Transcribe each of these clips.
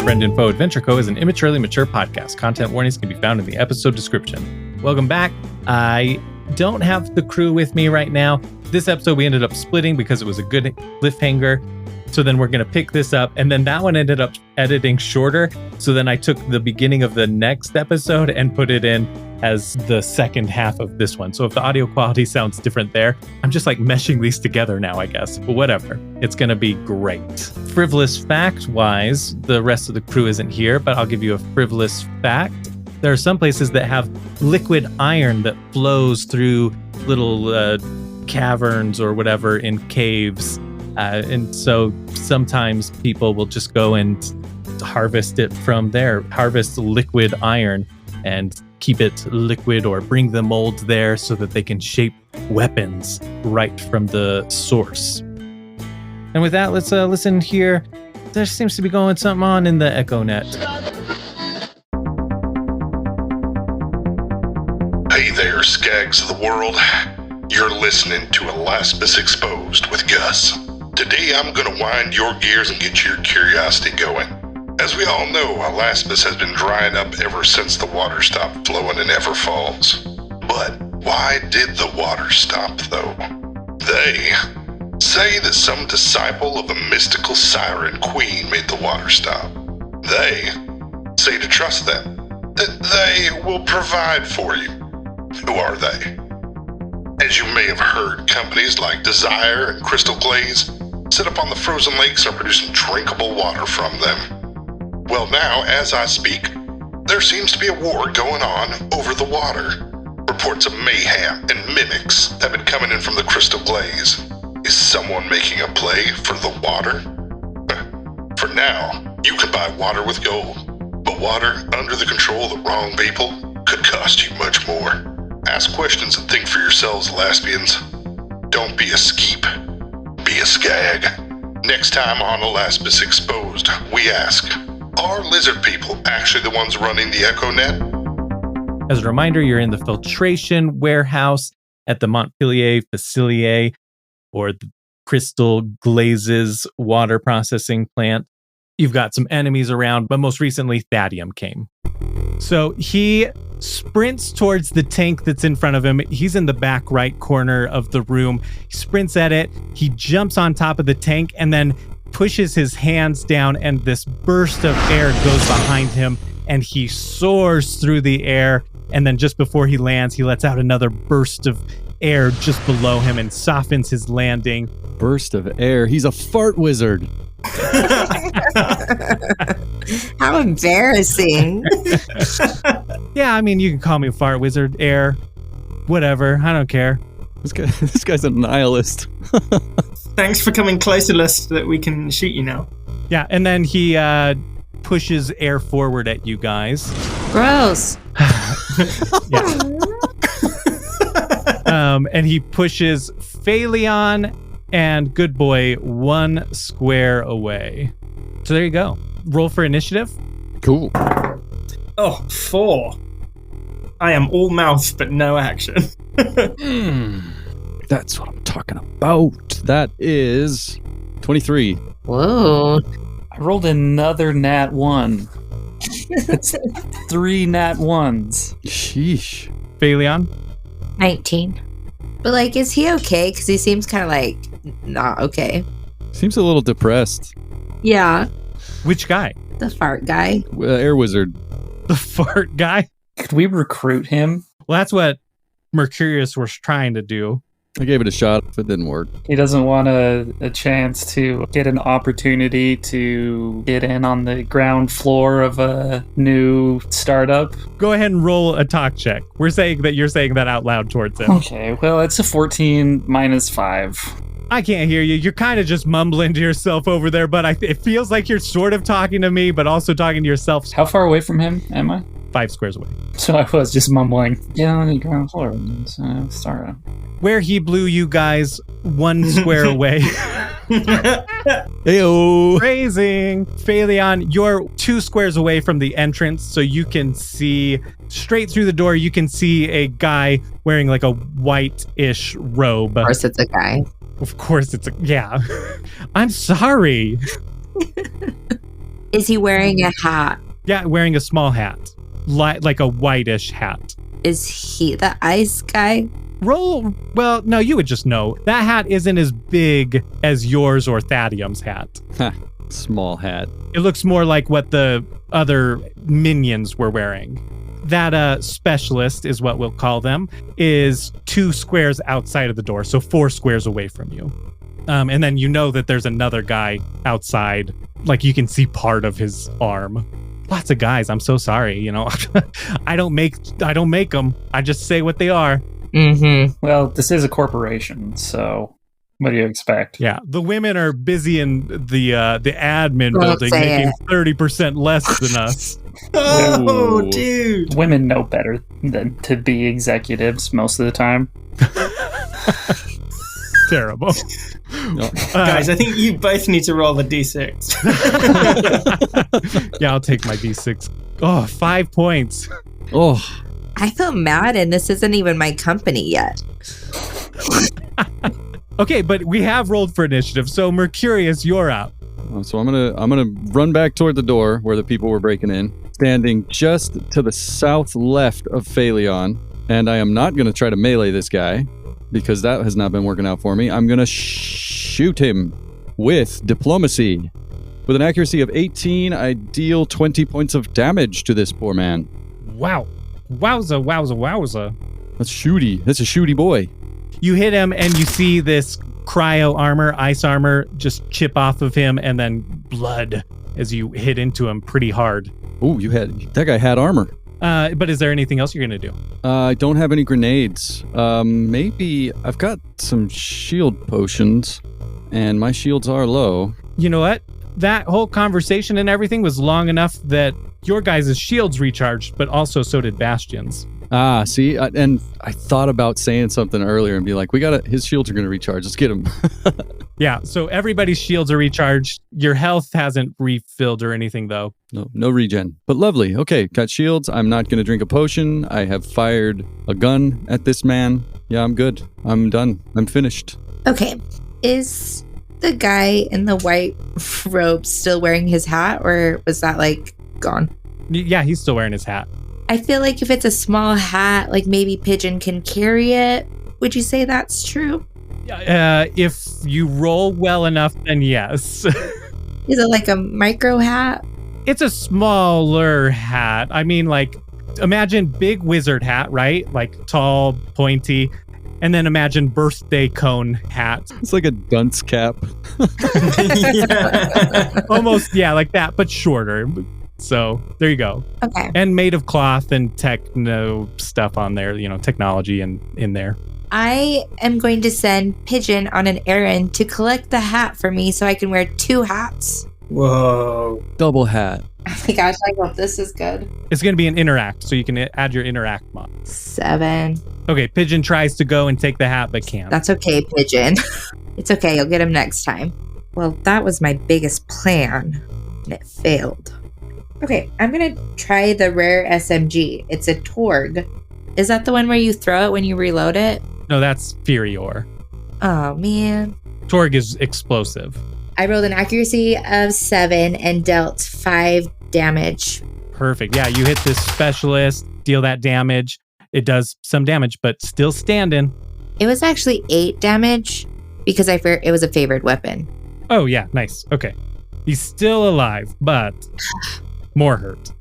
Friend Info Adventure Co. is an immaturely mature podcast. Content warnings can be found in the episode description. Welcome back. I don't have the crew with me right now. This episode we ended up splitting because it was a good cliffhanger. So then we're going to pick this up. And then that one ended up editing shorter. So then I took the beginning of the next episode and put it in as the second half of this one. So if the audio quality sounds different there, I'm just like meshing these together now, I guess. But whatever. It's going to be great. Frivolous fact wise, the rest of the crew isn't here, but I'll give you a frivolous fact. There are some places that have liquid iron that flows through little caverns or whatever in caves. And so sometimes people will just go and harvest it from there, harvest liquid iron and keep it liquid or bring the mold there so that they can shape weapons right from the source. And with that, let's listen here. There seems to be going something on in the EchoNet. Hey there, skags of the world. You're listening to Alaspis Exposed with Gus. Today I'm going to wind your gears and get your curiosity going. As we all know, Alaspis has been drying up ever since the water stopped flowing in Ever Falls. But why did the water stop, though? They say that some disciple of a mystical siren queen made the water stop. They say to trust them, that they will provide for you. Who are they? As you may have heard, companies like Desire and Crystal Glaze sit up on the frozen lakes are producing drinkable water from them. Well, now, as I speak, there seems to be a war going on over the water. Reports of mayhem and mimics have been coming in from the Crystal Glaze. Is someone making a play for the water? For now, you can buy water with gold, but water under the control of the wrong people could cost you much more. Ask questions and think for yourselves, Alaspians. Don't be a skeep. Be a skag. Next time on Alaspis Exposed, we ask, are lizard people actually the ones running the EchoNet? As a reminder, you're in the filtration warehouse at the Montpellier Facilier, or the Crystal Glazes water processing plant. You've got some enemies around, but most recently, Thadium came. So he sprints towards the tank that's in front of him. He's in the back right corner of the room. He sprints at it. He jumps on top of the tank and then pushes his hands down, and this burst of air goes behind him, and he soars through the air. And then just before he lands, he lets out another burst of air just below him and softens his landing. Burst of air. He's a fart wizard. How embarrassing. Yeah, I mean, you can call me a fart wizard, air, whatever. I don't care. This guy's a nihilist. Thanks for coming closer, so that we can shoot you now. Yeah, and then he pushes air forward at you guys. Gross. And he pushes Phaleon and Good Boy 1 square away. So there you go. Roll for initiative. Cool. Oh, 4. I am all mouth, but no action. That's what I'm talking about. That is 23. Whoa. I rolled another nat 1. It's 3 nat 1s. Sheesh. Phaleon. 19. But, like, is he okay? Because he seems kind of, like, not okay. Seems a little depressed. Yeah. Which guy? The fart guy. Air wizard. The fart guy? Could we recruit him? Well, that's what Mercurius was trying to do. I gave it a shot. If it didn't work. He doesn't want a chance to get an opportunity to get in on the ground floor of a new startup. Go ahead and roll a talk check. We're saying that you're saying that out loud towards him. Okay, well, it's a 14 minus 5. I can't hear you. You're kind of just mumbling to yourself over there, but it feels like you're sort of talking to me, but also talking to yourself. How far away from him am I? 5 squares away. So I was just mumbling. Yeah, on the ground floor. Startup. Where he blew you guys 1 square away. Heyo. Phrasing. Phaleon, you're 2 squares away from the entrance, so you can see straight through the door. You can see a guy wearing like a white-ish robe. Of course it's a guy. Of course it's a... Yeah. I'm sorry. Is he wearing a hat? Yeah, wearing a small hat. Like a whitish hat. Is he the ice guy? Roll. Well, no, you would just know. That hat isn't as big as yours or Thadium's hat. Ha, small hat. It looks more like what the other minions were wearing. That specialist is what we'll call them, is 2 squares outside of the door, so 4 squares away from you. And then you know that there's another guy outside, like you can see part of his arm. Lots of guys. I'm so sorry. You know, I don't make them. I just say what they are. Mm-hmm. Well, this is a corporation, so what do you expect? Yeah, the women are busy in the admin Don't building, say making 30% less than us. Oh, Ooh. dude. Women know better than to be executives most of the time. Terrible. Guys, I think you both need to roll a d6. Yeah, I'll take my D6. Oh, 5 points. Oh, I feel mad, and this isn't even my company yet. Okay, but we have rolled for initiative, so Mercurius, you're up. so I'm gonna run back toward the door where the people were breaking in, standing just to the south left of Phaleon, and I am not gonna try to melee this guy because that has not been working out for me. I'm gonna shoot him with diplomacy. With an accuracy of 18, I deal 20 points of damage to this poor man. Wow. Wowza, wowza, wowza. That's shooty. That's a shooty boy. You hit him and you see this cryo armor, ice armor, just chip off of him and then blood as you hit into him pretty hard. Oh, that guy had armor. But is there anything else you're going to do? I don't have any grenades. Maybe I've got some shield potions, and my shields are low. You know what? That whole conversation and everything was long enough that your guys' shields recharged, but also so did Bastion's. Ah, see, and I thought about saying something earlier and be like, his shields are going to recharge. Let's get him. Yeah, so everybody's shields are recharged. Your health hasn't refilled or anything, though. No regen. But lovely. Okay, got shields. I'm not going to drink a potion. I have fired a gun at this man. Yeah, I'm good. I'm done. I'm finished. Okay. Is the guy in the white robe still wearing his hat, or was that like gone? Yeah, he's still wearing his hat. I feel like if it's a small hat, like maybe Pigeon can carry it. Would you say that's true? If you roll well enough, then yes. Is it like a micro hat? It's a smaller hat. I mean, like, imagine big wizard hat, right? Like tall, pointy. And then imagine birthday cone hat. It's like a dunce cap. Yeah. Almost, yeah, like that, but shorter. So there you go. Okay. And made of cloth and techno stuff on there, technology and in there. I am going to send Pigeon on an errand to collect the hat for me so I can wear 2 hats. Whoa. Double hat. Oh my gosh, I hope this is good. It's going to be an interact, so you can add your interact mod. 7. Okay, Pigeon tries to go and take the hat, but can't. That's okay, Pigeon. It's okay, you'll get him next time. Well, that was my biggest plan, and it failed. Okay, I'm going to try the rare SMG. It's a Torg. Is that the one where you throw it when you reload it? No, that's Furior. Oh, man. Torg is explosive. I rolled an accuracy of 7 and dealt 5 damage. Perfect. Yeah, you hit this specialist, deal that damage. It does some damage, but still standing. It was actually 8 damage because it was a favored weapon. Oh, yeah, nice. Okay. He's still alive, but more hurt.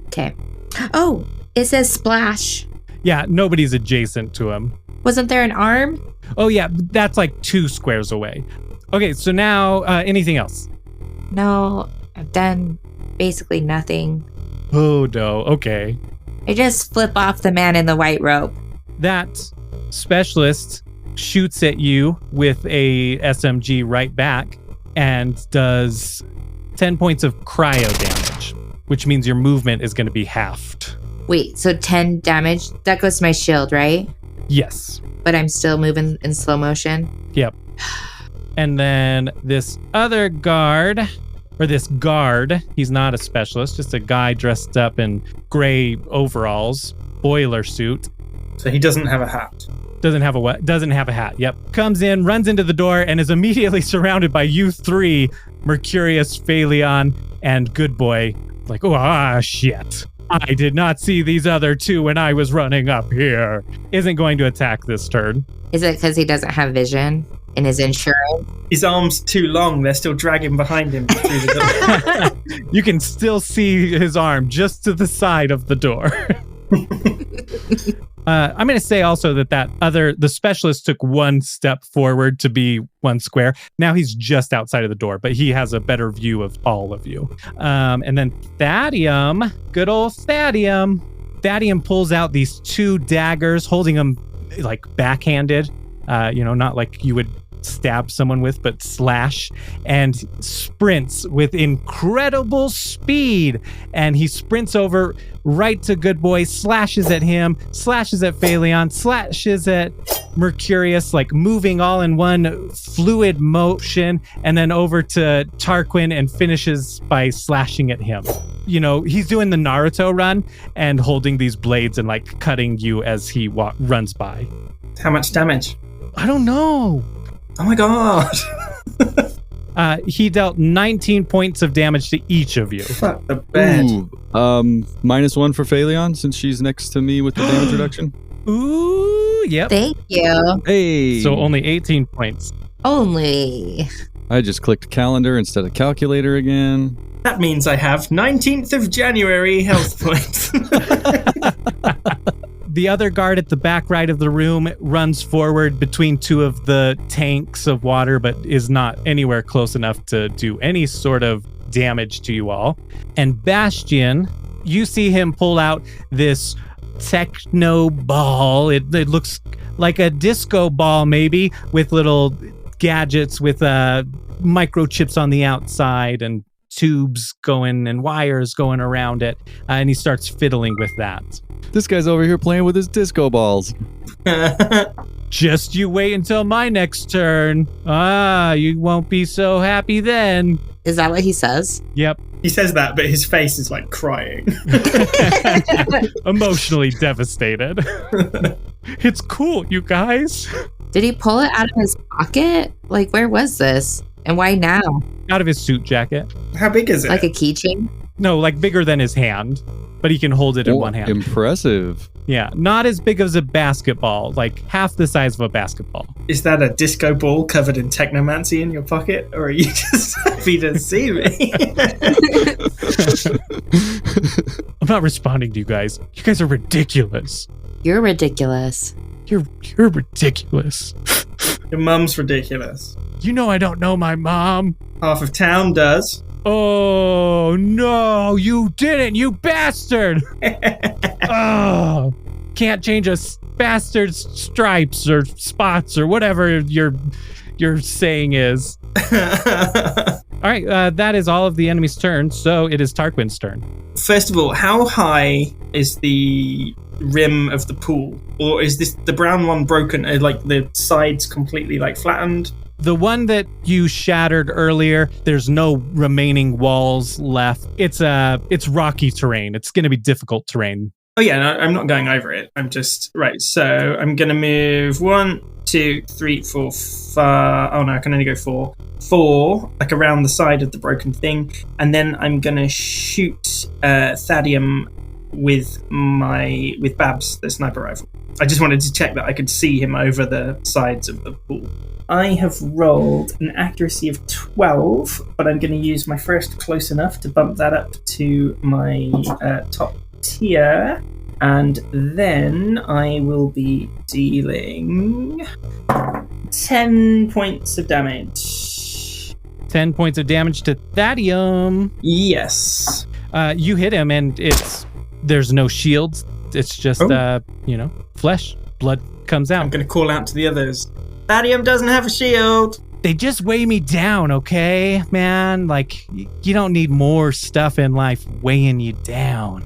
Okay. Oh, it says splash. Yeah, nobody's adjacent to him. Wasn't there an arm? Oh, yeah, that's like 2 squares away. Okay, so now anything else? No, I've done basically nothing. Oh, no. Okay. I just flip off the man in the white robe. That specialist shoots at you with a SMG right back and does 10 points of cryo damage, which means your movement is going to be halved. Wait, so 10 damage? That goes to my shield, right? Yes. But I'm still moving in slow motion? Yep. And then this other guard, or this guard, he's not a specialist, just a guy dressed up in gray overalls, boiler suit. So he doesn't have a hat. Doesn't have a what? Doesn't have a hat. Yep. Comes in, runs into the door, and is immediately surrounded by you 3, Mercurius, Phaleon, And Good Boy, like, shit. I did not see these other two when I was running up here. Isn't going to attack this turn. Is it because he doesn't have vision in his insurance? His arm's too long. They're still dragging behind him through the door. You can still see his arm just to the side of the door. I'm going to say also that the specialist took one step forward to be one square. Now he's just outside of the door, but he has a better view of all of you. And then Thadium, good old Thadium. Thadium pulls out these two daggers, holding them like backhanded, not like you would stab someone with, but slash, and sprints with incredible speed. And he sprints over right to Good Boy, slashes at him, slashes at Phaleon, slashes at Mercurius, like moving all in one fluid motion, and then over to Tarquin and finishes by slashing at him. He's doing the Naruto run and holding these blades and like cutting you as he runs by. How much damage? I don't know. Oh my god. He dealt 19 points of damage to each of you. Fuck the bed. Ooh, -1 for Phaleon since she's next to me with the damage reduction. Ooh, yep. Thank you. Hey. So only 18 points. Only. I just clicked calendar instead of calculator again. That means I have 19th of January health points. The other guard at the back right of the room runs forward between two of the tanks of water, but is not anywhere close enough to do any sort of damage to you all. And Bastion, you see him pull out this techno ball. It looks like a disco ball, maybe, with little gadgets with microchips on the outside and tubes going and wires going around it. And he starts fiddling with that. This guy's over here playing with his disco balls. Just you wait until my next turn. You won't be so happy then. Is that what he says? Yep. He says that, but his face is like crying. Emotionally devastated. It's cool, you guys. Did he pull it out of his pocket? Like, where was this? And why now? Out of his suit jacket. How big is it? Like a keychain? No, like bigger than his hand, but he can hold it in one hand. Impressive. Yeah, not as big as a basketball, like half the size of a basketball. Is that a disco ball covered in technomancy in your pocket, or are you just happy to see me? I'm not responding to you guys. You guys are ridiculous. You're ridiculous. You're ridiculous. Your mum's ridiculous. You know I don't know my mom. Half of town does. Oh, no, you didn't, you bastard. Oh, can't change a bastard's stripes or spots or whatever your saying is. All right, that is all of the enemy's turn, so it is Tarquin's turn. First of all, how high is the rim of the pool? Or is the brown one broken, like the sides completely like flattened? The one that you shattered earlier, there's no remaining walls left. It's rocky terrain. It's going to be difficult terrain. Oh yeah, no, I'm not going over it. I'm just right. So I'm going to move 1, 2, 3, 4, 5. Oh no, I can only go 4. 4, like around the side of the broken thing, and then I'm going to shoot Thadium with Babs, the sniper rifle. I just wanted to check that I could see him over the sides of the pool. I have rolled an accuracy of 12, but I'm going to use my first close enough to bump that up to my top tier, and then I will be dealing 10 points of damage. 10 points of damage to Thadium. Yes. You hit him, and there's no shields. It's just, flesh. Blood comes out. I'm going to call out to the others. Thadium doesn't have a shield. They just weigh me down, okay, man? Like, you don't need more stuff in life weighing you down.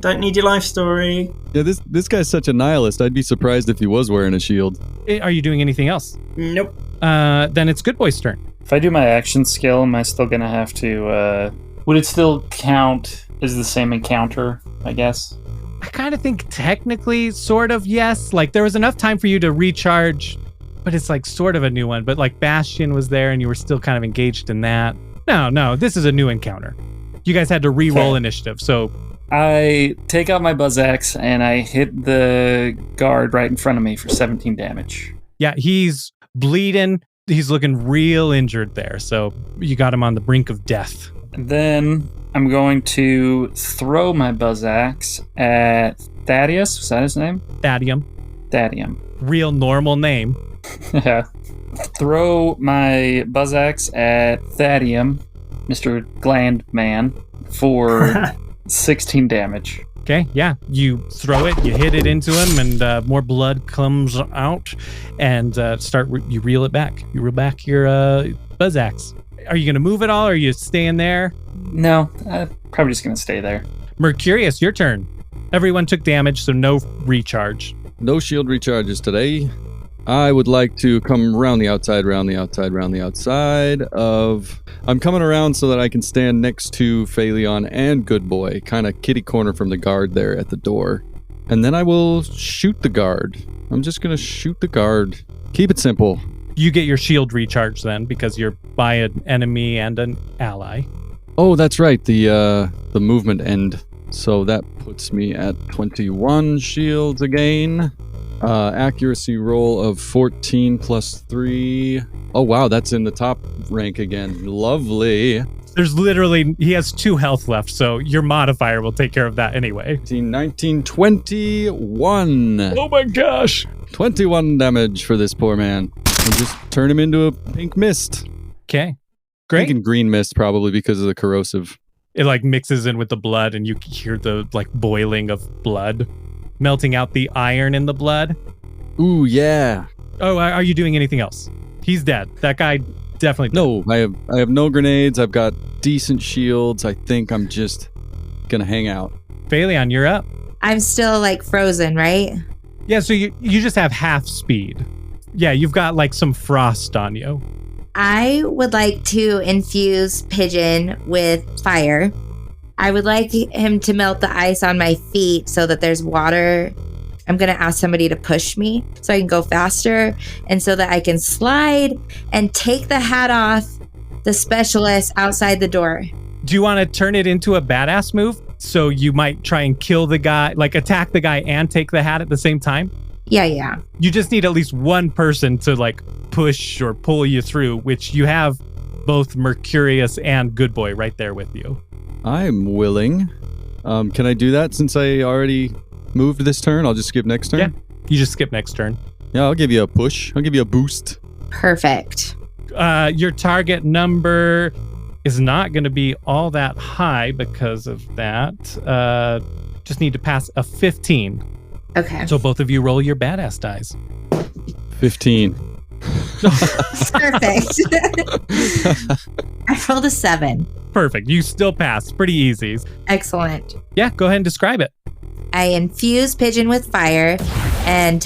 Don't need your life story. Yeah, this guy's such a nihilist. I'd be surprised if he was wearing a shield. Are you doing anything else? Nope. Then it's Good Boy's turn. If I do my action skill, am I still going to have to... would it still count as the same encounter, I guess? I kind of think technically, sort of, yes. Like, there was enough time for you to recharge, but it's like sort of a new one. But like Bastion was there and you were still kind of engaged in that. No, this is a new encounter. You guys had to re-roll initiative, so I take out my buzz axe and I hit the guard right in front of me for 17 damage. yeah, he's bleeding. He's looking real injured there, so you got him on the brink of death. And then I'm going to throw my buzz axe at Thaddeus. Was that his name? Thaddeum. Real normal name. Yeah. Throw my buzz axe at Thaddeum, Mr. Gland Man, for 16 damage. Okay, yeah. You throw it, you hit it into him, and more blood comes out, and you reel it back. You reel back your buzz axe. Are you going to move at all, or are you staying there? No, I'm probably just going to stay there. Mercurius, your turn. Everyone took damage, so no recharge. No shield recharges today. I would like to come around the outside of... I'm coming around so that I can stand next to Phaleon and Good Boy, kind of kitty corner from the guard there at the door. And then I will shoot the guard. I'm just going to shoot the guard. Keep it simple. You get your shield recharge then, because you're by an enemy and an ally. Oh, that's right. The movement end. So that puts me at 21 shields again. Accuracy roll of 14 plus 3. Oh, wow. That's in the top rank again. Lovely. He has 2 health left, so your modifier will take care of that anyway. 19, 21. Oh my gosh. 21 damage for this poor man. And just turn him into a pink mist. Okay. Great. Pink and green mist, probably because of the corrosive. It like mixes in with the blood, and you hear the like boiling of blood, melting out the iron in the blood. Ooh, yeah. Oh, are you doing anything else? He's dead. That guy definitely dead. No, I have no grenades. I've got decent shields. I think I'm just gonna hang out. Phaleon, you're up. I'm still like frozen, right? Yeah, so you just have half speed. Yeah, you've got like some frost on you. I would like to infuse Pigeon with fire. I would like him to melt the ice on my feet so that there's water. I'm going to ask somebody to push me so I can go faster and so that I can slide and take the hat off the specialist outside the door. Do you want to turn it into a badass move? So you might try and kill the guy, like attack the guy and take the hat at the same time? Yeah. You just need at least one person to like push or pull you through, which you have both Mercurius and Good Boy right there with you. I'm willing. Can I do that since I already moved this turn? I'll just skip next turn? Yeah, you just skip next turn. Yeah, I'll give you a push. I'll give you a boost. Perfect. Your target number is not going to be all that high because of that. Just need to pass a 15. Okay. So both of you roll your badass dice. 15. Perfect. I rolled a 7. Perfect. You still pass. Pretty easy. Excellent. Yeah, go ahead and describe it. I infuse Pigeon with fire and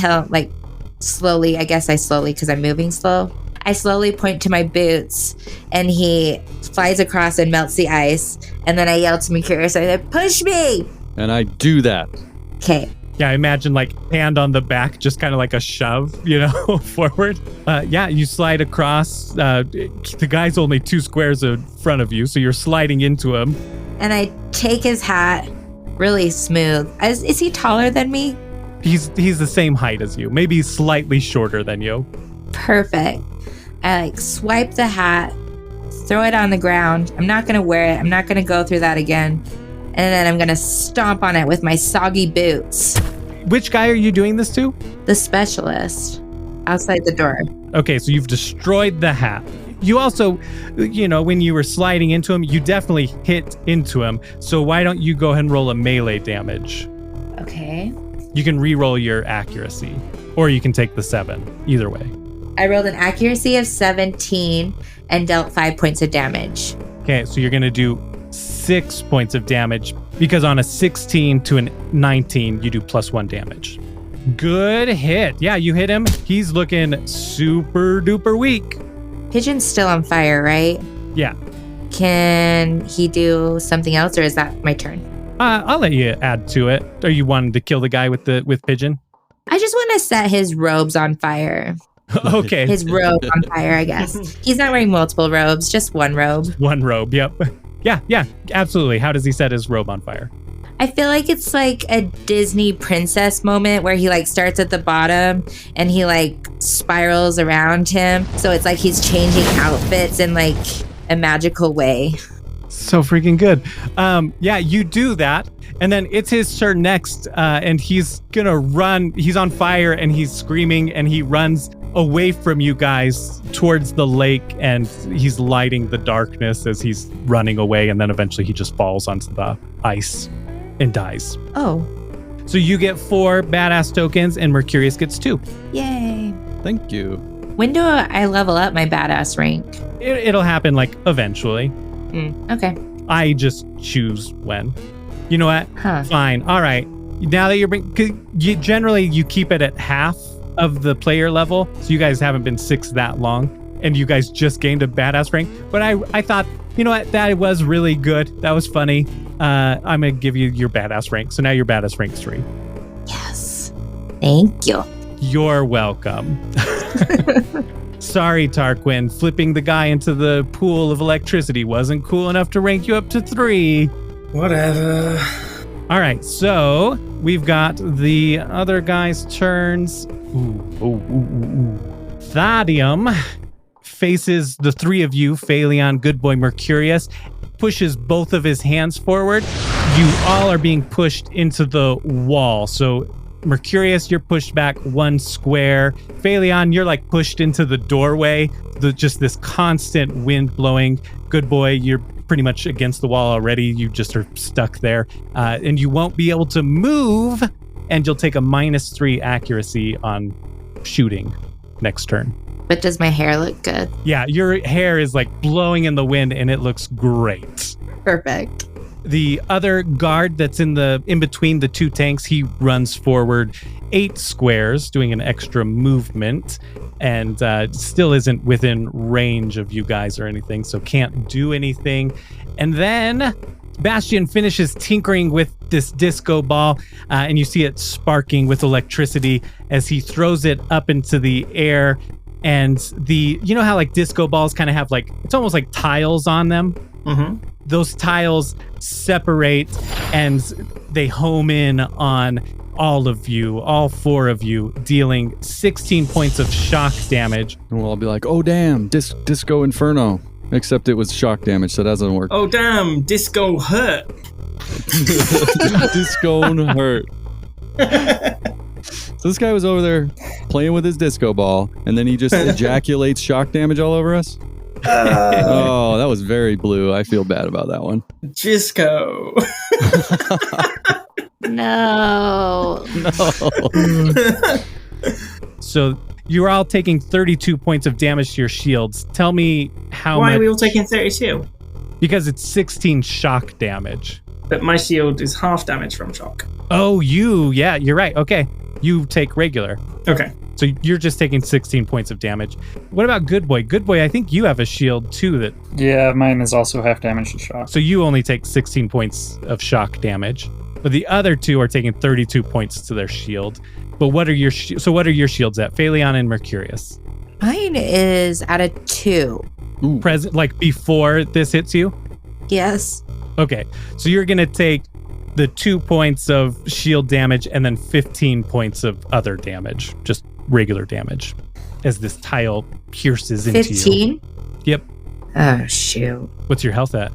slowly, because I'm moving slow. I slowly point to my boots and he flies across and melts the ice. And then I yell to Mercurius, I said, push me! And I do that. Okay. Yeah, I imagine like hand on the back, just kind of like a shove, forward. You slide across. The guy's only 2 squares in front of you, so you're sliding into him. And I take his hat, really smooth. Is he taller than me? He's the same height as you, maybe slightly shorter than you. Perfect. I swipe the hat, throw it on the ground. I'm not gonna wear it. I'm not gonna go through that again. And then I'm going to stomp on it with my soggy boots. Which guy are you doing this to? The specialist outside the door. Okay, so you've destroyed the hat. You also, when you were sliding into him, you definitely hit into him. So why don't you go ahead and roll a melee damage? Okay. You can re-roll your accuracy, or you can take the 7. Either way. I rolled an accuracy of 17 and dealt 5 points of damage. Okay, so you're going to do 6 points of damage because on a 16 to a 19, you do +1 damage. Good hit. Yeah, you hit him. He's looking super duper weak. Pigeon's still on fire, right? Yeah. Can he do something else, or is that my turn? I'll let you add to it. Are you wanting to kill the guy with Pigeon? I just want to set his robes on fire. Okay. His robe on fire, I guess. He's not wearing multiple robes, just one robe. One robe, yep. Yeah, absolutely. How does he set his robe on fire? I feel like it's like a Disney princess moment where he like starts at the bottom and he like spirals around him. So it's like he's changing outfits in like a magical way. So freaking good. Yeah, you do that. And then it's his turn next. And he's going to run. He's on fire and he's screaming and he runs away from you guys towards the lake. And he's lighting the darkness as he's running away. And then eventually he just falls onto the ice and dies. Oh. So you get 4 badass tokens and Mercurius gets 2. Yay. Thank you. When do I level up my badass rank? It'll happen like eventually. Okay. I just choose when. You know what? Huh. Fine. All right. Now that generally you keep it at half of the player level. So you guys haven't been 6 that long and you guys just gained a badass rank. But I thought, you know what? That was really good. That was funny. I'm going to give you your badass rank. So now your badass rank's 3. Yes. Thank you. You're welcome. Sorry, Tarquin. Flipping the guy into the pool of electricity wasn't cool enough to rank you up to 3. Whatever. All right, so we've got the other guy's turns. Thadium faces the 3 of you, Phaleon, Good Boy, Mercurius, pushes both of his hands forward. You all are being pushed into the wall. So Mercurius, you're pushed back 1 square. Phaleon, you're like pushed into the doorway. Just this constant wind blowing. Good Boy, you're pretty much against the wall already. You just are stuck there. And you won't be able to move. And you'll take a -3 accuracy on shooting next turn. But does my hair look good? Yeah, your hair is like blowing in the wind and it looks great. Perfect. The other guard that's in between the 2 tanks, he runs forward 8 squares, doing an extra movement, and still isn't within range of you guys or anything, so can't do anything. And then Bastion finishes tinkering with this disco ball, and you see it sparking with electricity as he throws it up into the air. And you know how like disco balls kind of have like, it's almost like tiles on them? Mm-hmm. Those tiles separate and they home in on all of you, all 4 of you, dealing 16 points of shock damage. And we'll all be like, oh, damn, Disco Inferno. Except it was shock damage, so that doesn't work. Oh, damn, disco hurt. Disco hurt. So this guy was over there playing with his disco ball, and then he just ejaculates shock damage all over us? Oh, that was very blue. I feel bad about that one. Disco. No. So you're all taking 32 points of damage to your shields. Tell me how much... Why are we all taking 32? Because it's 16 shock damage. But my shield is half damage from shock. Oh, yeah, you're right. Okay. You take regular. Okay. So you're just taking 16 points of damage. What about Good Boy? Good Boy, I think you have a shield too that... Yeah, mine is also half damage to shock. So you only take 16 points of shock damage. But the other 2 are taking 32 points to their shield. But what are your shields at? Phaleon and Mercurius. Mine is at a 2. Present, like before this hits you? Yes. Okay. So you're going to take the 2 points of shield damage and then 15 points of other damage. Just regular damage. As this tile pierces into 15? you. Yep. Oh, shoot. What's your health at?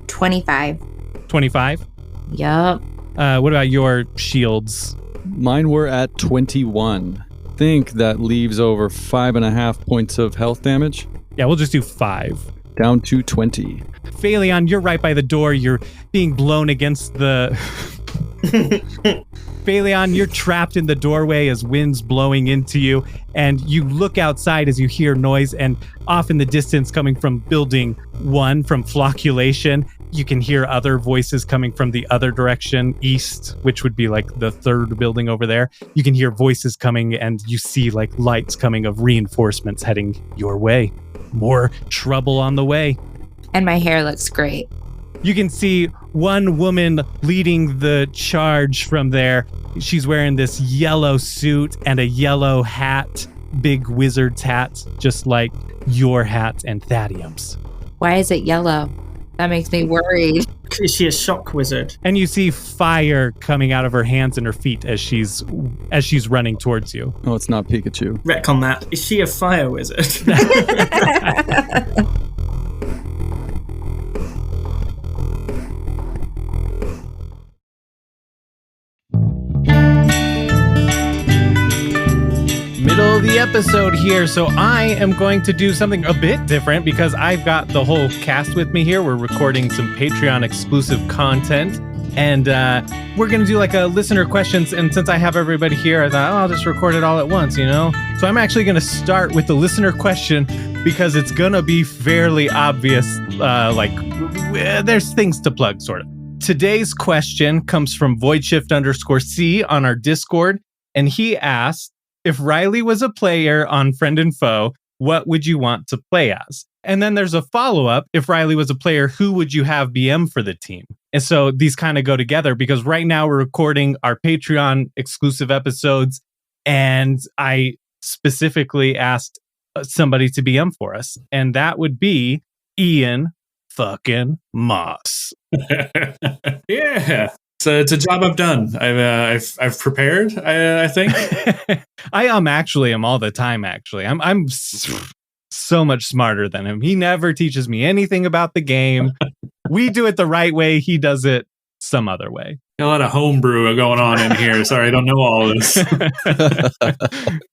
25. 25? Yup. What about your shields? Mine were at 21. I think that leaves over 5.5 points of health damage. Yeah, we'll just do 5. Down to 20. Phaleon, you're right by the door. You're being blown against the... Phaleon, you're trapped in the doorway as wind's blowing into you, and you look outside as you hear noise, and off in the distance coming from building 1, from flocculation, you can hear other voices coming from the other direction, east, which would be like the 3rd building over there. You can hear voices coming, and you see like lights coming of reinforcements heading your way. More trouble on the way. And my hair looks great. You can see one woman leading the charge from there. She's wearing this yellow suit and a yellow hat, big wizard's hat, just like your hat and Thadium's. Why is it yellow? That makes me worried. Is she a shock wizard? And you see fire coming out of her hands and her feet as she's running towards you. Oh, it's not Pikachu. Retcon that. Is she a fire wizard? Middle of the episode here, so I am going to do something a bit different because I've got the whole cast with me here. We're recording some Patreon exclusive content, and we're going to do like a listener questions. And since I have everybody here, I thought, I'll just record it all at once, you know? So I'm actually going to start with the listener question because it's going to be fairly obvious, there's things to plug, sort of. Today's question comes from voidshift_C on our Discord, and he asked, if Riley was a player on Friend and Foe, what would you want to play as? And then there's a follow-up. If Riley was a player, who would you have BM for the team? And so these kind of go together because right now we're recording our Patreon exclusive episodes, and I specifically asked somebody to BM for us, and that would be Ian fucking Moss. Yeah. So it's a job I've done. I've prepared. I think I am all the time. Actually, I'm so much smarter than him. He never teaches me anything about the game. We do it the right way. He does it some other way. A lot of homebrew going on in here. Sorry, I don't know all of this.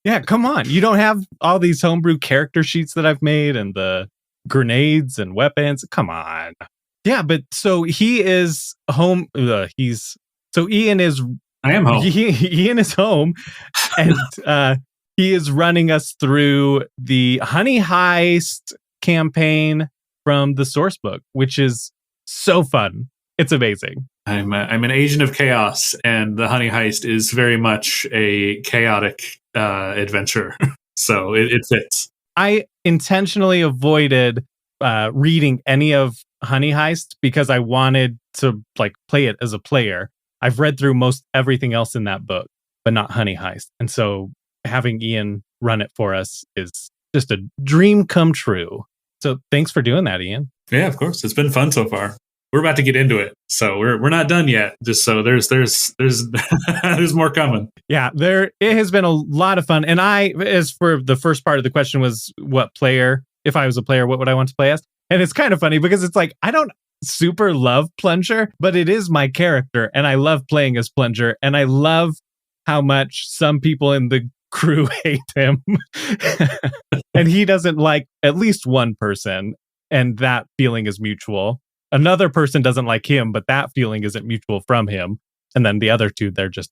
Yeah, come on. You don't have all these homebrew character sheets that I've made and the grenades and weapons. Come on. Yeah, but so he is home. Ian is. I am home. Ian is home, and he is running us through the Honey Heist campaign from the Sourcebook, which is so fun. It's amazing. I'm an agent of chaos, and the Honey Heist is very much a chaotic adventure. So it fits. I intentionally avoided reading any of Honey Heist because I wanted to play it as a player. I've read through most everything else in that book, but not Honey Heist. And so having Ian run it for us is just a dream come true. So thanks for doing that, Ian. Yeah, of course. It's been fun so far. We're about to get into it. So we're not done yet. Just so there's there's more coming. Yeah, it has been a lot of fun. And as for the first part of the question was what player, if I was a player, what would I want to play as? And it's kind of funny because it's like, I don't super love Plunger, but it is my character. And I love playing as Plunger. And I love how much some people in the crew hate him. And he doesn't like at least one person. And that feeling is mutual. Another person doesn't like him, but that feeling isn't mutual from him. And then the other two, they're just,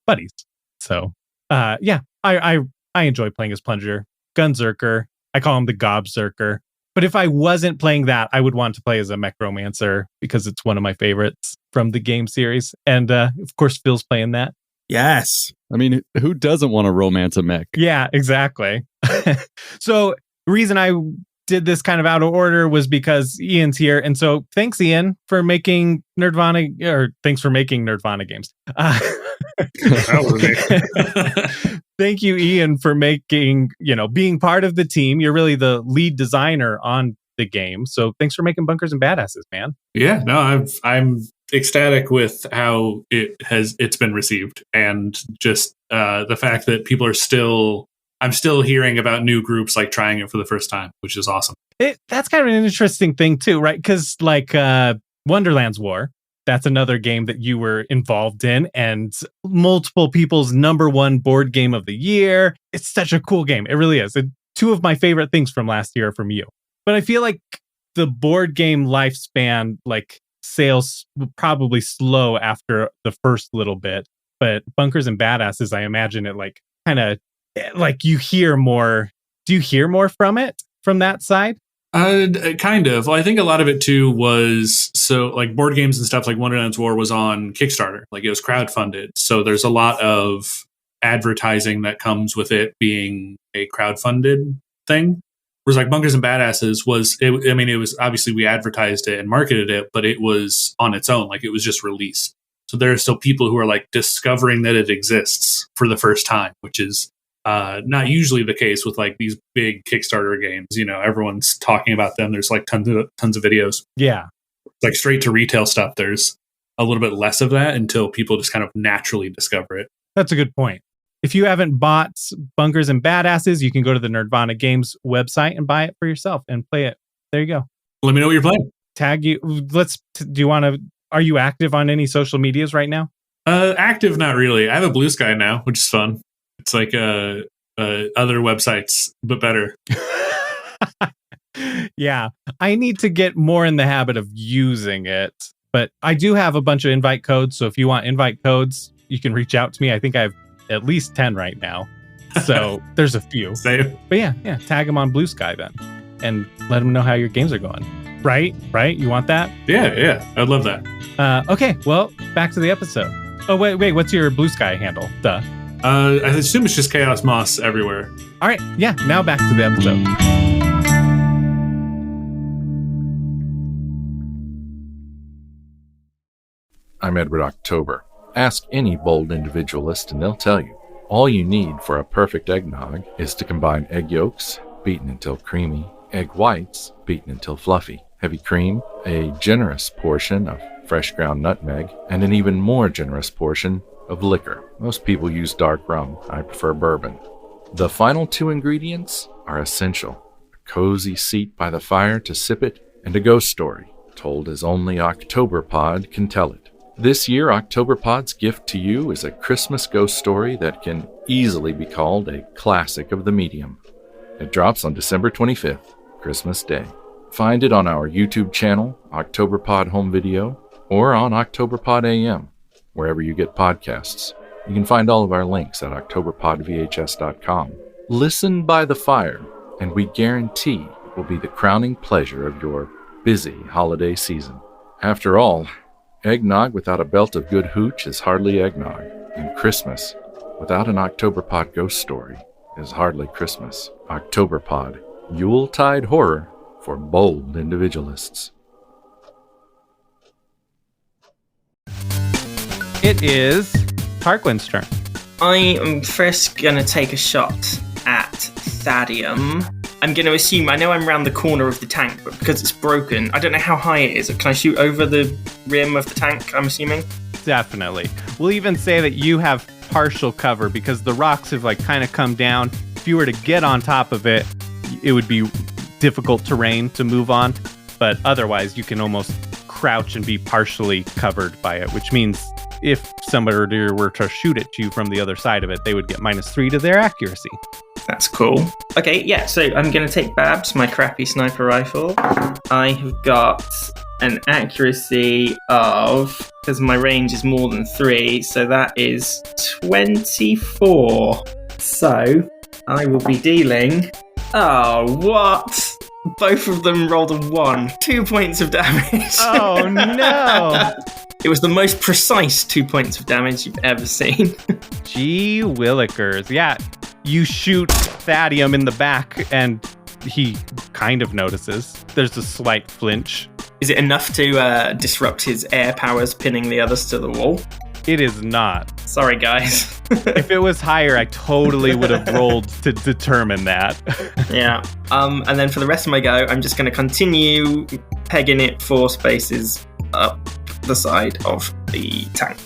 buddies. So, yeah, I enjoy playing as Plunger. Gunzerker. I call him the Gobzerker. But if I wasn't playing that, I would want to play as a Mechromancer because it's one of my favorites from the game series. And of course, Phil's playing that. Yes. I mean, who doesn't want to romance a mech? Yeah, exactly. So the reason I did this kind of out of order was because Ian's here. And so thanks, Ian, for making Nerdvana, or thanks for making Nerdvana games. Thank you, Ian, for making, being part of the team. You're really the lead designer on the game. So thanks for making Bunkers and Badasses, man. Yeah, no, I'm ecstatic with how it's been received, and just the fact that I'm still hearing about new groups trying it for the first time, which is awesome. That's kind of an interesting thing too, right? Because Wonderlands War, that's another game that you were involved in, and multiple people's #1 board game of the year. It's such a cool game. It really is. Two of my favorite things from last year are from you. But I feel like the board game lifespan, sales will probably slow after the first little bit. But Bunkers and Badasses, I imagine it kind of you hear more. Do you hear more from that side? Kind of. Well, I think a lot of it too was board games and stuff like Wonderlands War was on Kickstarter. It was crowdfunded. So there's a lot of advertising that comes with it being a crowdfunded thing. Whereas Bunkers and Badasses it was obviously we advertised it and marketed it, but it was on its own. It was just released. So there are still people who are discovering that it exists for the first time, which is not usually the case with these big Kickstarter games. Everyone's talking about them. There's tons of videos. Yeah. Like straight to retail stuff, there's a little bit less of that until people just kind of naturally discover it. That's a good point. If you haven't bought Bunkers and Badasses, you can go to the Nerdvana Games website and buy it for yourself and play it. There you go. Let me know what you're playing. Tag you. Are you active on any social medias right now? Active, not really. I have a Blue Sky now, which is fun. It's like other websites, but better. Yeah, I need to get more in the habit of using it. But I do have a bunch of invite codes. So if you want invite codes, you can reach out to me. I think I have at least 10 right now. So there's a few. Same. But yeah, tag them on Blue Sky then. And let them know how your games are going. Right? You want that? Yeah. I'd love that. Okay, well, back to the episode. Oh, wait. What's your Blue Sky handle? Duh. I assume it's just Chaos Moss everywhere. All right. Yeah, now back to the episode. I'm Edward October. Ask any bold individualist and they'll tell you. All you need for a perfect eggnog is to combine egg yolks, beaten until creamy, egg whites, beaten until fluffy, heavy cream, a generous portion of fresh ground nutmeg, and an even more generous portion of liquor. Most people use dark rum. I prefer bourbon. The final two ingredients are essential. A cozy seat by the fire to sip it, and a ghost story, told as only Octoberpod can tell it. This year, Octoberpod's gift to you is a Christmas ghost story that can easily be called a classic of the medium. It drops on December 25th, Christmas Day. Find it on our YouTube channel, Octoberpod Home Video, or on Octoberpod AM, wherever you get podcasts. You can find all of our links at octoberpodvhs.com. Listen by the fire, and we guarantee it will be the crowning pleasure of your busy holiday season. After all, eggnog without a belt of good hooch is hardly eggnog, and Christmas without an Octoberpod ghost story is hardly Christmas. Octoberpod, Yuletide horror for bold individualists. It is Tarquin's turn. I am first going to take a shot at Thadium. I'm going to assume, I know I'm around the corner of the tank, but because it's broken, I don't know how high it is. Can I shoot over the rim of the tank, I'm assuming? Definitely. We'll even say that you have partial cover because the rocks have kind of come down. If you were to get on top of it, it would be difficult terrain to move on. But otherwise, you can almost crouch and be partially covered by it, which means if somebody were to shoot at you from the other side of it, they would get -3 to their accuracy. That's cool. Okay, yeah, so I'm going to take Babs, my crappy sniper rifle. I have got an accuracy of, because my range is more than 3, so that is 24. So I will be dealing... Oh, what? Both of them rolled a 1. 2 points of damage. Oh, no. It was the most precise 2 points of damage you've ever seen. Gee willikers. Yeah, you shoot Thadium in the back, and he kind of notices. There's a slight flinch. Is it enough to disrupt his air powers, pinning the others to the wall? It is not. Sorry, guys. If it was higher, I totally would have rolled to determine that. Yeah. And then for the rest of my go, I'm just going to continue pegging it 4 spaces up the side of the tank.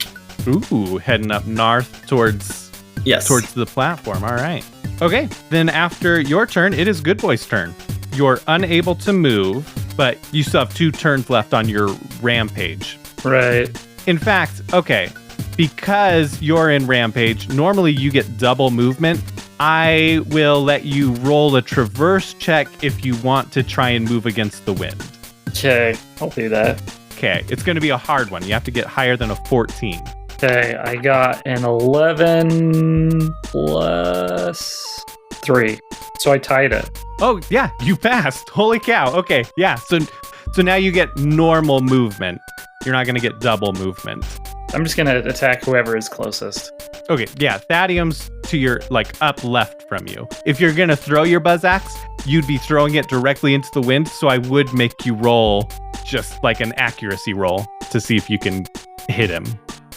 Ooh, heading up north towards the platform. All right. Okay, then after your turn, it is Good Boy's turn. You're unable to move, but you still have 2 turns left on your rampage. Right. In fact, okay, because you're in rampage, normally you get double movement. I will let you roll a traverse check if you want to try and move against the wind. Okay, I'll do that. Okay, it's going to be a hard one. You have to get higher than a 14. Okay, I got an 11 plus 3. So I tied it. Oh, yeah, you passed. Holy cow. Okay, yeah, so now you get normal movement. You're not going to get double movement. I'm just going to attack whoever is closest. Okay, yeah, Thadium's to your, up left from you. If you're going to throw your buzz axe, you'd be throwing it directly into the wind, so I would make you roll just an accuracy roll to see if you can hit him.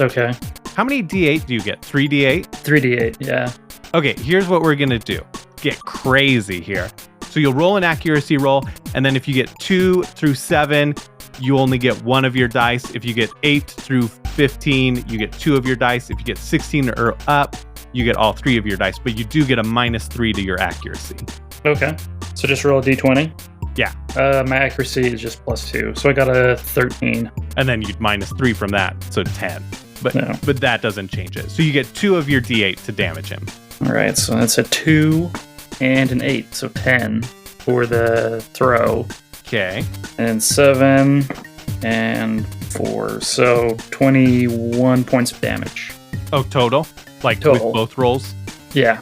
Okay. How many D8 do you get? 3D8? 3D8, yeah. Okay, here's what we're going to do. Get crazy here. So you'll roll an accuracy roll, and then if you get 2 through 7, you only get one of your dice. If you get 8 through 15, you get 2 of your dice. If you get 16 or up, you get all 3 of your dice, but you do get a -3 to your accuracy. Okay. So just roll a d20? Yeah. My accuracy is just +2, so I got a 13. And then you'd -3 from that, so 10. But Yeah. but that doesn't change it. So you get 2 of your d8 to damage him. All right, so that's a 2 and an 8, so 10 for the throw. Okay. And 7 and 4, so 21 points of damage. Oh, total? Like Total. with both rolls? Yeah,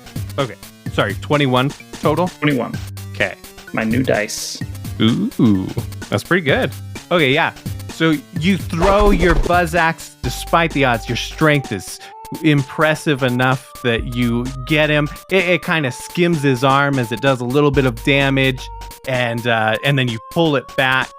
Sorry, 21 total? 21. Okay. My new dice. Ooh, that's pretty good. Okay, yeah. So you throw your buzz axe despite the odds. Your strength is impressive enough that you get him. It kind of skims his arm as it does a little bit of damage, and then you pull it back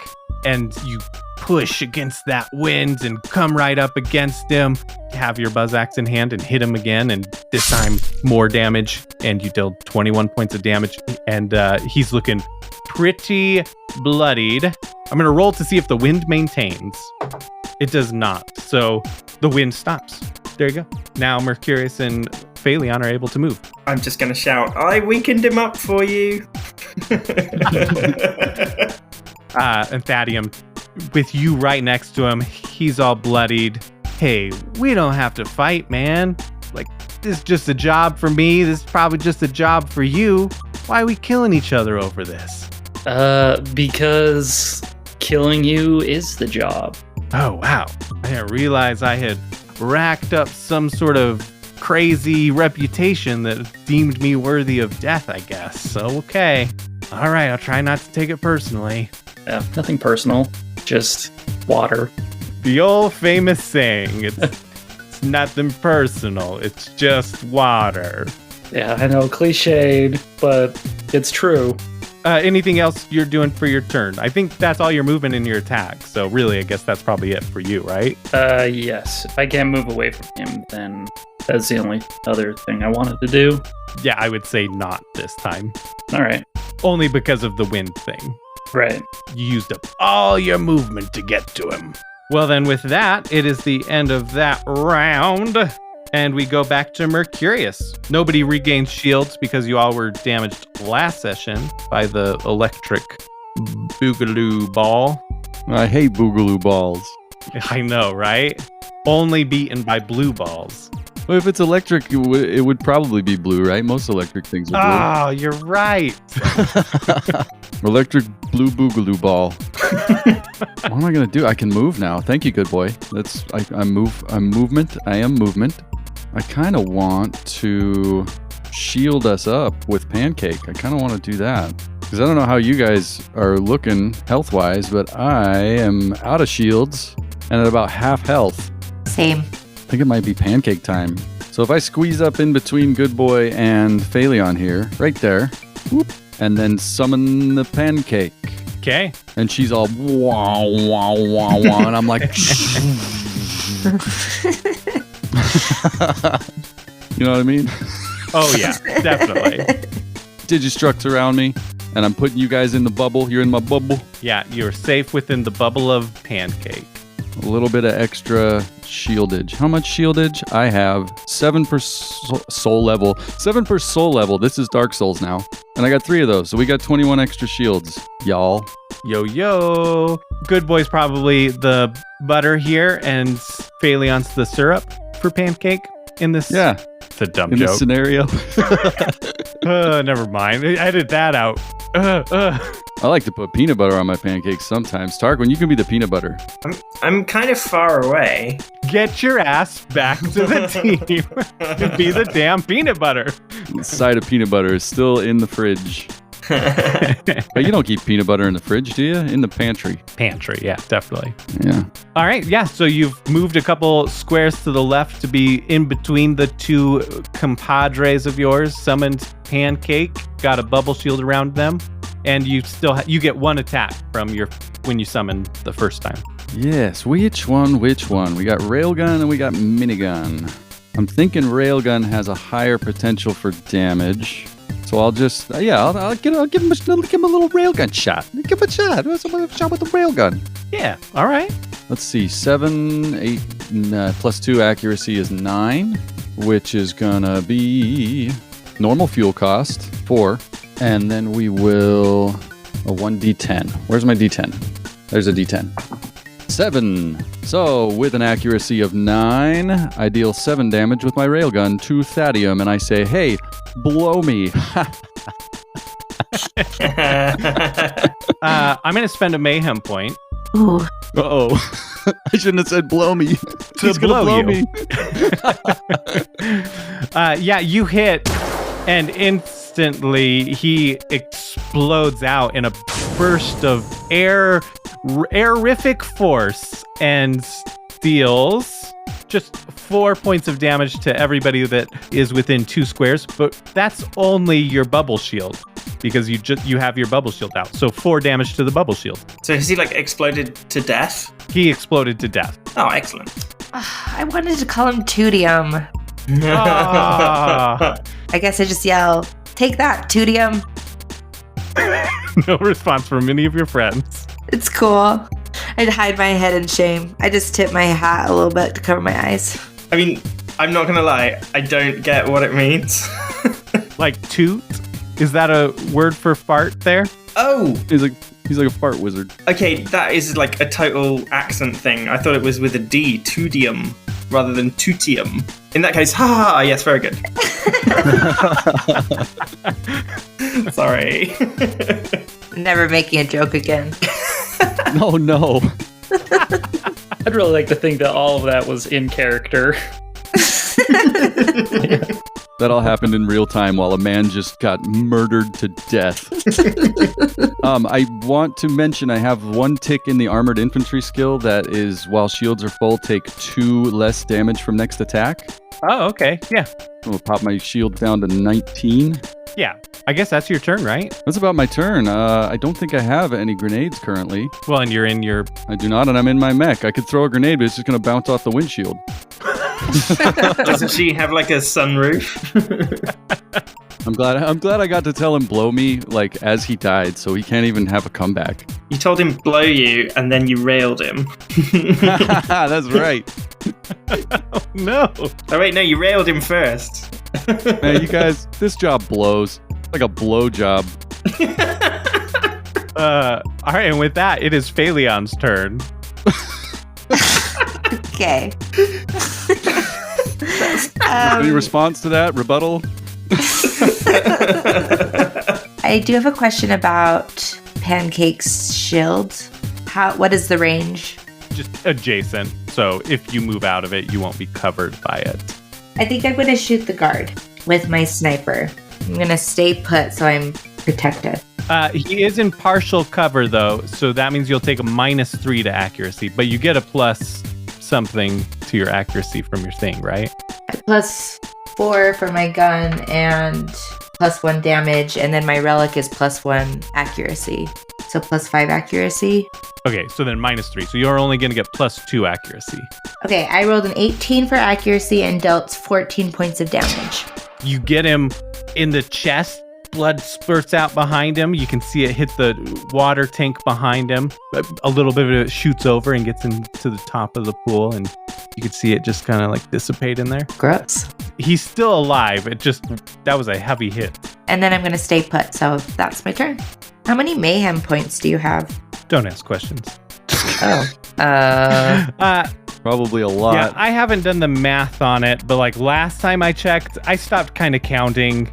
and you push against that wind and come right up against him. Have your buzz axe in hand and hit him again, and this time more damage, and you deal 21 points of damage, and he's looking pretty bloodied. I'm gonna roll to see if the wind maintains. It does not, so the wind stops. There you go. Now Mercurius and Phaleon are able to move. I'm just going to shout, I weakened him up for you. And Thaddeum, with you right next to him, he's all bloodied. Hey, we don't have to fight, man. Like, this is just a job for me. This is probably just a job for you. Why are we killing each other over this? Because killing you is the job. Oh, wow. I didn't realize I had racked up some sort of crazy reputation that deemed me worthy of death, I guess. So, okay. All right, I'll try not to take it personally. Yeah, nothing personal, just water. The old famous saying, it's nothing personal, it's just water. Yeah, I know, cliched, but it's true. Anything else you're doing for your turn? I think that's all your movement in your attack. So really, I guess that's probably it for you, right? Yes. If I can't move away from him, then that's the only other thing I wanted to do. Yeah, I would say not this time. All right. Only because of the wind thing. Right. You used up all your movement to get to him. Well, then with that, it is the end of that round. And we go back to Mercurius. Nobody regains shields because you all were damaged last session by the electric boogaloo ball. I hate boogaloo balls. I know, right? Only beaten by blue balls. Well, if it's electric, it would probably be blue, right? Most electric things are Oh, you're right. blue. Electric blue boogaloo ball. What am I gonna do? I can move now. Thank you, good boy. I'm movement. I am movement. I kind of want to shield us up with Pancake. I kind of want to do that because I don't know how you guys are looking health-wise, but I am out of shields and at about half health. Same. I think it might be Pancake time. So if I squeeze up in between Good Boy and Phaleon here, right there, whoop, and then summon the Pancake. Okay. And she's all wah, wah, wah, wah, and I'm like... You know what I mean? Oh, yeah, definitely. Digistructs around me, and I'm putting you guys in the bubble. You're in my bubble. Yeah, you're safe within the bubble of Pancake. A little bit of extra shieldage. How much shieldage? I have 7 per soul level. 7 per soul level. This is Dark Souls now. And I got 3 of those, so we got 21 extra shields, y'all. Yo, yo. Good Boy's probably the butter here, and Phaleon's the syrup for Pancake in this. Yeah. It's a dumb In joke. this scenario. Never mind. I edited that out. I like to put peanut butter on my pancakes sometimes. Tarquin, you can be the peanut butter. I'm kind of far away. Get your ass back to the team and be the damn peanut butter. The side of peanut butter is still in the fridge. But you don't keep peanut butter in the fridge, do you? In the pantry. Pantry, yeah, definitely. Yeah. All right, yeah, so you've moved a couple squares to the left to be in between the two compadres of yours. Summoned Pancake, got a bubble shield around them, and you still you get one attack from your when you summoned the first time. Yes, which one? We got Railgun and we got Minigun. I'm thinking Railgun has a higher potential for damage. So I'll just, I'll give him a little railgun shot. Give him a shot. Let's have a shot with the railgun. Yeah. All right. Let's see. 7, 8, plus 2 accuracy is 9, which is gonna be normal fuel cost 4, and then we will a 1d10. Where's my d10? There's a d10. 7. So with an accuracy of 9, I deal 7 damage with my railgun to Thadium, and I say, "Hey, blow me." I'm gonna spend a mayhem point. Ooh. Uh-oh. I shouldn't have said blow me. To blow you. me. Yeah, you hit, and instantly he explodes out in a burst of aerific force and deals just 4 points of damage to everybody that is within 2 squares. But that's only your bubble shield, because you have your bubble shield out. So 4 damage to the bubble shield. So has he like exploded to death? He exploded to death. Oh, excellent. I wanted to call him Tudium. Ah. I guess I just yell, "Take that, Tudium." No response from any of your friends. It's cool. I'd hide my head in shame. I just tip my hat a little bit to cover my eyes. I mean, I'm not gonna lie, I don't get what it means. Like toot? Is that a word for fart there? Oh, He's like a fart wizard. okay, that is like a total accent thing. I thought it was with a D, tudium, rather than tutium. In that case, ha ha ha, yes, very good. Sorry. Never making a joke again. Oh no. I'd really like to think that all of that was in character. That all happened in real time while a man just got murdered to death. I want to mention I have 1 tick in the armored infantry skill that is, while shields are full, take 2 less damage from next attack. Oh, okay. Yeah. I'm gonna pop my shield down to 19. Yeah. I guess that's your turn, right? That's about my turn. I don't think I have any grenades currently. Well, and you're in your... I do not, and I'm in my mech. I could throw a grenade, but it's just gonna bounce off the windshield. Doesn't she have like a sunroof? I'm glad I got to tell him blow me like as he died, so he can't even have a comeback. You told him blow you, and then you railed him. That's right. Oh, no. Oh wait, no, you railed him first. Man, you guys, this job blows. Like a blow job. All right, and with that, it is Phalion's turn. Okay. Any response to that? Rebuttal? I do have a question about Pancake's shield. What is the range? Just adjacent. So if you move out of it, you won't be covered by it. I think I'm going to shoot the guard with my sniper. I'm going to stay put so I'm protected. He is in partial cover, though, so that means you'll take a -3 to accuracy, but you get a plus something to your accuracy from your thing, right? +4 for my gun and +1 damage, and then my relic is +1 accuracy. So +5 accuracy. Okay, so then -3. So you're only going to get +2 accuracy. Okay, I rolled an 18 for accuracy and dealt 14 points of damage. You get him in the chest. Blood spurts out behind him. You can see it hit the water tank behind him. A little bit of it shoots over and gets into the top of the pool, and you can see it just kind of like dissipate in there. Gross. He's still alive. That was a heavy hit. And then I'm going to stay put, so that's my turn. How many mayhem points do you have? Don't ask questions. Oh. Probably a lot. Yeah, I haven't done the math on it, but like last time I checked, I stopped kind of counting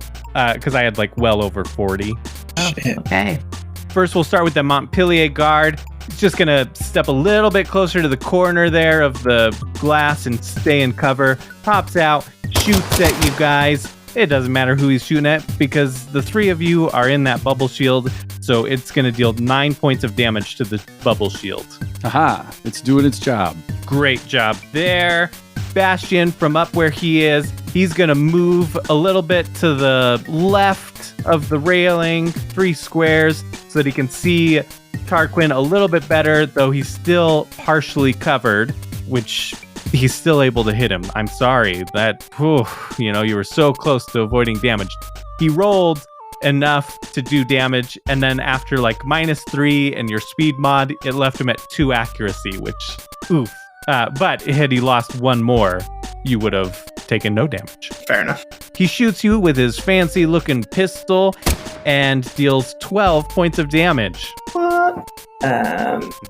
because I had like well over 40. Oh, okay. First, we'll start with the Montpellier guard. It's just going to step a little bit closer to the corner there of the glass and stay in cover. Pops out, shoots at you guys. It doesn't matter who he's shooting at because the 3 of you are in that bubble shield. So it's going to deal 9 points of damage to the bubble shield. Aha, it's doing its job. Great job there. Bastion, from up where he is, he's going to move a little bit to the left of the railing, 3 squares, so that he can see Tarquin a little bit better, though he's still partially covered, which he's still able to hit him. I'm sorry that, you were so close to avoiding damage. He rolled enough to do damage, and then after like -3 and your speed mod, it left him at 2 accuracy, which, oof. But had he lost one more, you would have taken no damage. Fair enough. He shoots you with his fancy looking pistol and deals 12 points of damage. What?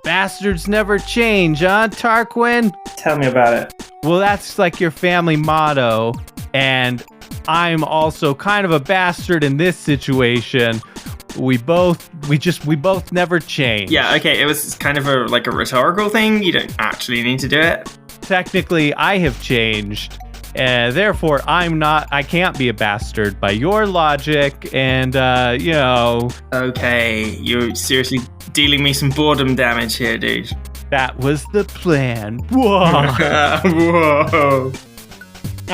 Bastards never change, huh, Tarquin? Tell me about it. Well, that's like your family motto, and I'm also kind of a bastard in this situation. We both never change. Yeah, okay, it was kind of a rhetorical thing. You don't actually need to do it. Technically, I have changed. Therefore, I can't be a bastard by your logic, and, Okay, you're seriously dealing me some boredom damage here, dude. That was the plan. Whoa. Whoa.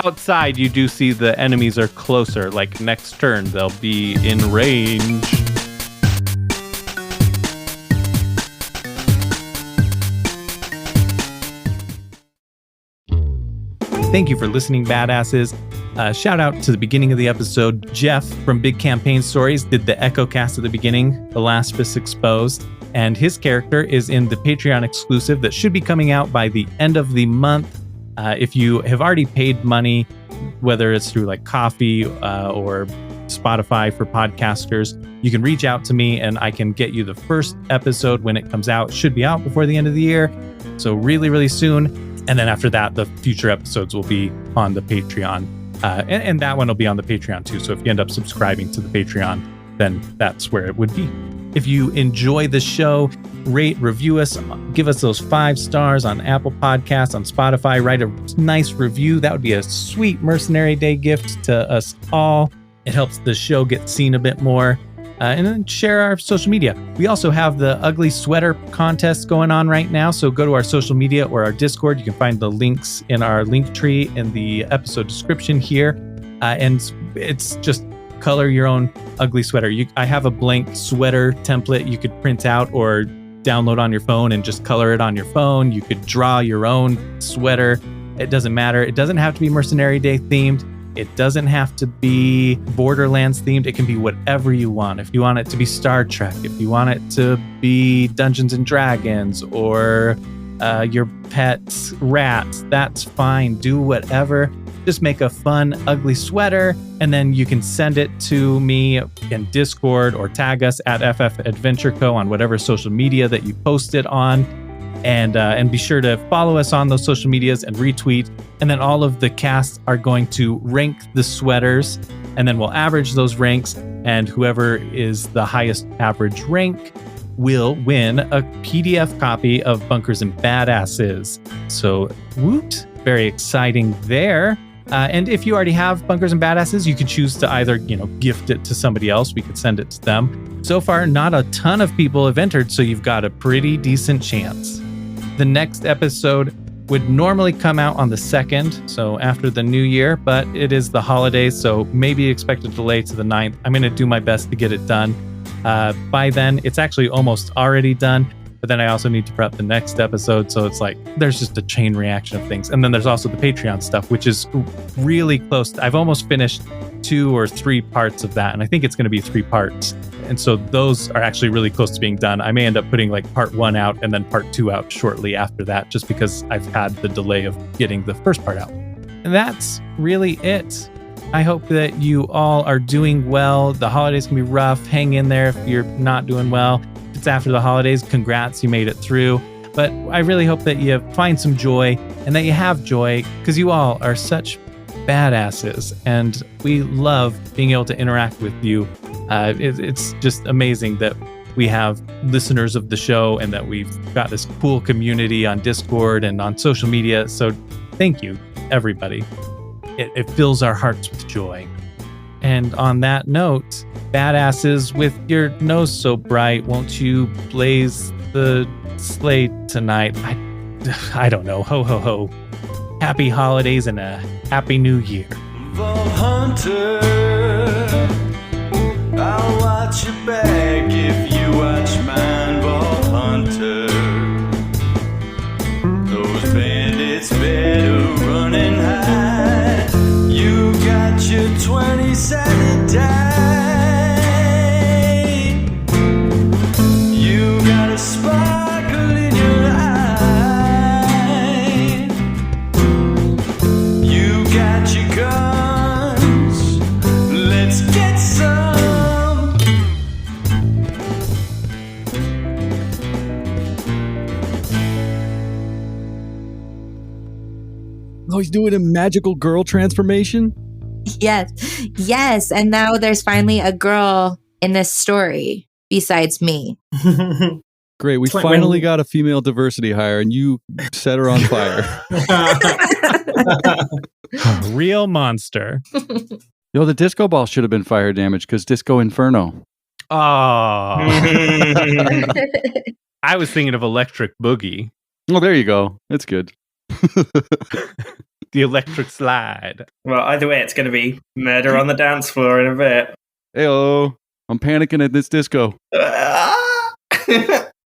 Outside, you do see the enemies are closer. Like, next turn, they'll be in range. Thank you for listening, badasses. Shout out to the beginning of the episode. Jeff from Big Campaign Stories did the echo cast at the beginning, The Last Exposed, and his character is in the Patreon exclusive that should be coming out by the end of the month. If you have already paid money, whether it's through like Coffee or Spotify for podcasters, you can reach out to me and I can get you the first episode when it comes out. It should be out before the end of the year, so really, really soon. And then after that, the future episodes will be on the Patreon. And that one will be on the Patreon too. So if you end up subscribing to the Patreon, then that's where it would be. If you enjoy the show, rate, review us, give us those 5 stars on Apple Podcasts, on Spotify, write a nice review. That would be a sweet Mercenary Day gift to us all. It helps the show get seen a bit more. And then share our social media. We also have the ugly sweater contest going on right now. So go to our social media or our Discord. You can find the links in our link tree in the episode description here. And it's just color your own ugly sweater. I have a blank sweater template you could print out or download on your phone and just color it on your phone. You could draw your own sweater. It doesn't matter. It doesn't have to be Mercenary Day themed. It doesn't have to be Borderlands themed. It can be whatever you want. If you want it to be Star Trek, if you want it to be Dungeons and Dragons or your pet's rats, that's fine. Do whatever. Just make a fun, ugly sweater, and then you can send it to me in Discord or tag us at FF Adventure Co. on whatever social media that you post it on. And be sure to follow us on those social medias and retweet. And then all of the casts are going to rank the sweaters, and then we'll average those ranks. And whoever is the highest average rank will win a PDF copy of Bunkers and Badasses. So, woot! Very exciting there. And if you already have Bunkers and Badasses, you could choose to either, gift it to somebody else. We could send it to them. So far, not a ton of people have entered, so you've got a pretty decent chance. The next episode would normally come out on the 2nd, so after the new year, but it is the holidays, so maybe expect a delay to the 9th. I'm going to do my best to get it done. By then, it's actually almost already done, but then I also need to prep the next episode, so it's like there's just a chain reaction of things. And then there's also the Patreon stuff, which is really close. I've almost finished 2 or 3 parts of that, and I think it's going to be 3 parts. And so those are actually really close to being done. I may end up putting like part 1 out and then part 2 out shortly after that, just because I've had the delay of getting the first part out. And that's really it. I hope that you all are doing well. The holidays can be rough. Hang in there if you're not doing well. If it's after the holidays, congrats, you made it through. But I really hope that you find some joy and that you have joy, because you all are such badasses, and we love being able to interact with you. It's just amazing that we have listeners of the show and that we've got this cool community on Discord and on social media. So thank you, everybody. It fills our hearts with joy. And on that note, badasses with your nose so bright, won't you blaze the sleigh tonight? I don't know. Ho, ho, ho. Happy holidays and a happy new year. Vault Hunter, I'll watch your back if you watch mine, Vault Hunter. Those bandits better run and hide. You got your 20 sided die. Oh, he's doing a magical girl transformation? Yes. And now there's finally a girl in this story besides me. Great. We It's like finally when- got a female diversity hire and you set her on fire. Real monster. Yo, the disco ball should have been fire damage because Disco Inferno. Oh, I was thinking of Electric Boogie, Oh, there you go. That's good. the electric slide. Well, either way, it's going to be murder on the dance floor in a bit. Heyo, I'm panicking at this disco.